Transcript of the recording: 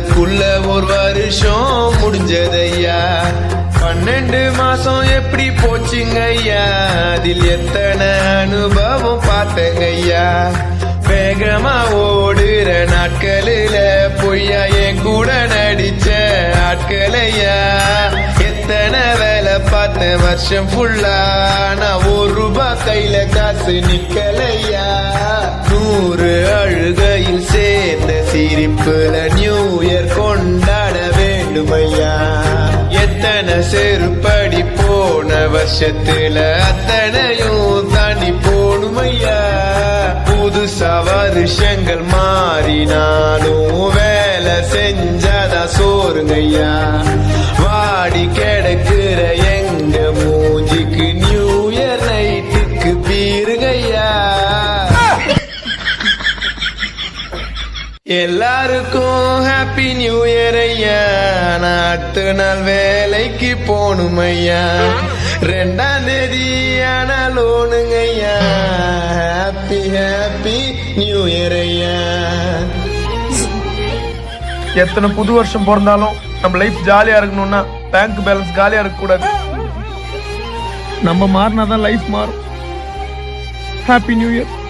அதுக்குள்ள ஒரு வருஷம் முடிஞ்சதையா. 12 மாசம் எப்படி போச்சுங்க ஐயா, அதில் எத்தனை அனுபவம் பார்த்தங்கய்யா. வேகமா ஓடுற நாட்களில பொய்யா என் கூட நடிச்ச ஆட்களையா. எத்தனை வேலை பார்த்த வருஷம் ஃபுல்லா, நான் ₹1 கையில காசு நிக்கலையா. 100 அழுகையில் சேர்ந்த சிரிப்புல நியூ இயர் கொண்டாட வேண்டுமையா. எத்தனை செருப்படி போன வருஷத்துல அத்தனையும் தாண்டி போணுமையா. புதுசா வருஷங்கள் மாறினாலும் வேலை செஞ்சாதான் சோறுங்கய்யா. வாடி கிடக்குற எங்க மூஞ்சிக்கு நியூ இயர் நைட்டுக்கு பீருங்கய்யா. எல்லாருக்கும் ஹாப்பி நியூ இயர் ஐயா. நான் அடுத்த நாள் வேலைக்கு போணுமையா. 2ஆம் தேதி ஆனாலோனுங்க ஐயா. ஹாப்பி ஹாப்பி நியூ இயர் ஐயா. எத்தனை புது வருஷம் பிறந்தாலும் நம்ம லைஃப் ஜாலியா இருக்கணும்னா பேங்க் பேலன்ஸ் காலியா இருக்க கூடாது. நம்ம மாறினாதான் லைஃப் மாறும். Happy new year.